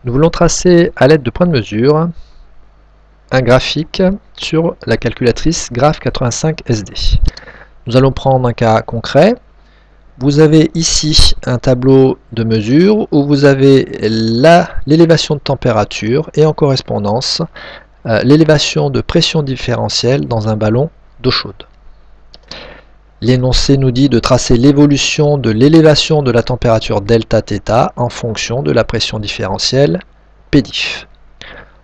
Nous voulons tracer à l'aide de points de mesure un graphique sur la calculatrice Graph85SD. Nous allons prendre un cas concret. Vous avez ici un tableau de mesure où vous avez l'élévation de température et en correspondance l'élévation de pression différentielle dans un ballon d'eau chaude. L'énoncé nous dit de tracer l'évolution de l'élévation de la température delta-θ en fonction de la pression différentielle Pdiff.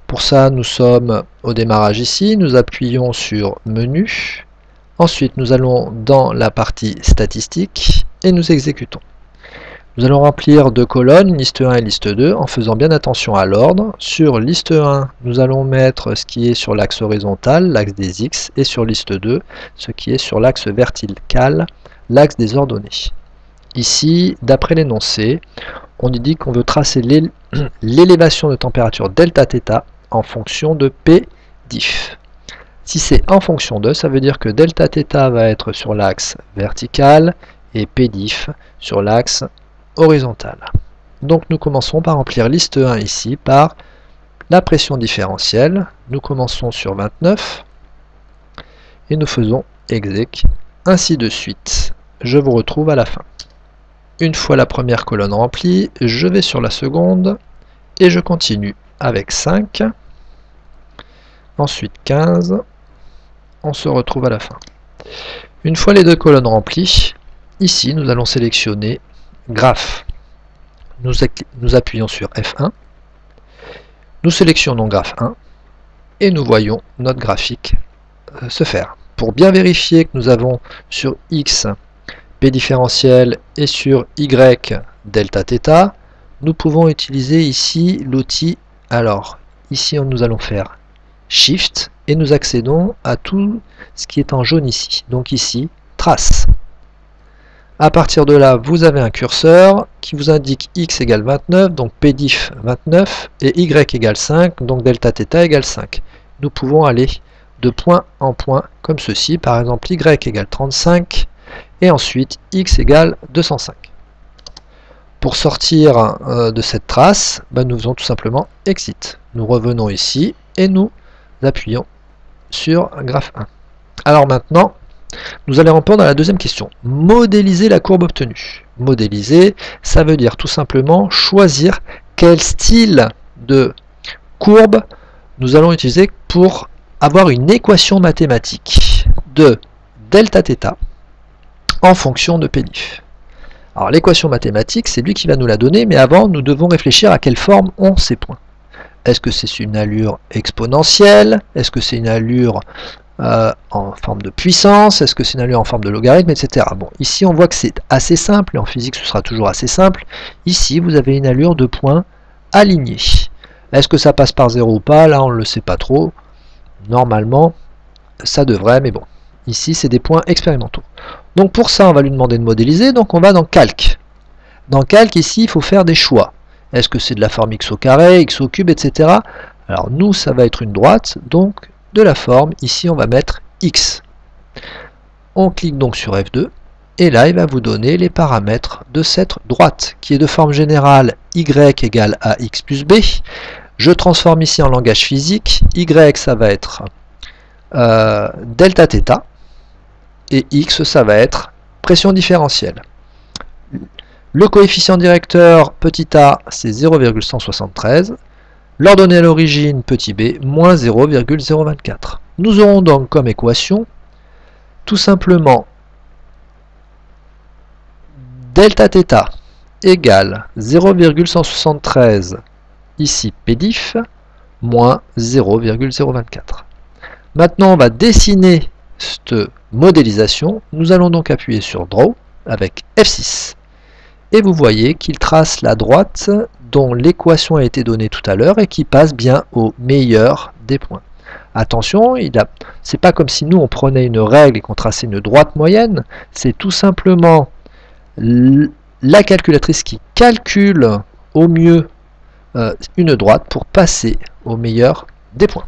Pour ça, nous sommes au démarrage ici, nous appuyons sur Menu. Ensuite, nous allons dans la partie Statistiques et nous exécutons. Nous allons remplir deux colonnes, liste 1 et liste 2, en faisant bien attention à l'ordre. Sur liste 1, nous allons mettre ce qui est sur l'axe horizontal, l'axe des X, et sur liste 2, ce qui est sur l'axe vertical, l'axe des ordonnées. Ici, d'après l'énoncé, on nous dit qu'on veut tracer l'élévation de température delta-θ en fonction de Pdiff. Si c'est en fonction de, ça veut dire que delta-θ va être sur l'axe vertical et Pdiff sur l'axe horizontal. Donc nous commençons par remplir liste 1 ici par la pression différentielle. Nous commençons sur 29 et nous faisons exec, ainsi de suite. Je vous retrouve à la fin. Une fois la première colonne remplie, je vais sur la seconde et je continue avec 5, ensuite 15, on se retrouve à la fin. Une fois les deux colonnes remplies, ici nous allons sélectionner Graph. Nous appuyons sur F1, nous sélectionnons Graph 1 et nous voyons notre graphique se faire. Pour bien vérifier que nous avons sur X P différentiel et sur Y delta-θ, nous pouvons utiliser ici l'outil. Alors ici nous allons faire Shift et nous accédons à tout ce qui est en jaune ici. Donc ici, trace. À partir de là, vous avez un curseur qui vous indique X égale 29, donc Pdiff 29, et Y égale 5, donc delta-θ égale 5. Nous pouvons aller de point en point, comme ceci, par exemple Y égale 35, et ensuite X égale 205. Pour sortir de cette trace, nous faisons tout simplement Exit. Nous revenons ici, et nous appuyons sur Graph 1. Alors maintenant, nous allons répondre à la deuxième question. Modéliser la courbe obtenue. Modéliser, ça veut dire tout simplement choisir quel style de courbe nous allons utiliser pour avoir une équation mathématique de delta-θ en fonction de Pdiff. Alors l'équation mathématique, c'est lui qui va nous la donner, mais avant, nous devons réfléchir à quelle forme ont ces points. Est-ce que c'est une allure exponentielle? Est-ce que c'est une allure en forme de puissance? Est-ce que c'est une allure en forme de logarithme, etc. Bon, ici on voit que c'est assez simple, et en physique ce sera toujours assez simple. Ici vous avez une allure de points alignés. Est-ce que ça passe par 0 ou pas? Là on ne le sait pas trop. Normalement ça devrait, mais bon. Ici c'est des points expérimentaux. Donc pour ça on va lui demander de modéliser, donc on va dans Calque. Dans Calque ici il faut faire des choix. Est-ce que c'est de la forme x au carré, x au cube, etc. Alors nous ça va être une droite, donc de la forme, ici on va mettre X. On clique donc sur F2, et là il va vous donner les paramètres de cette droite, qui est de forme générale Y égale à X plus B. Je transforme ici en langage physique, Y ça va être delta-θ, et X ça va être pression différentielle. Le coefficient directeur, petit a, c'est 0,173. L'ordonnée à l'origine, petit b, moins 0,024. Nous aurons donc comme équation, tout simplement, delta-θ égale 0,173, ici Pdiff, moins 0,024. Maintenant, on va dessiner cette modélisation. Nous allons donc appuyer sur Draw, avec F6. Et vous voyez qu'il trace la droite dont l'équation a été donnée tout à l'heure et qui passe bien au meilleur des points. Attention, c'est pas comme si nous on prenait une règle et qu'on traçait une droite moyenne, c'est tout simplement la calculatrice qui calcule au mieux une droite pour passer au meilleur des points.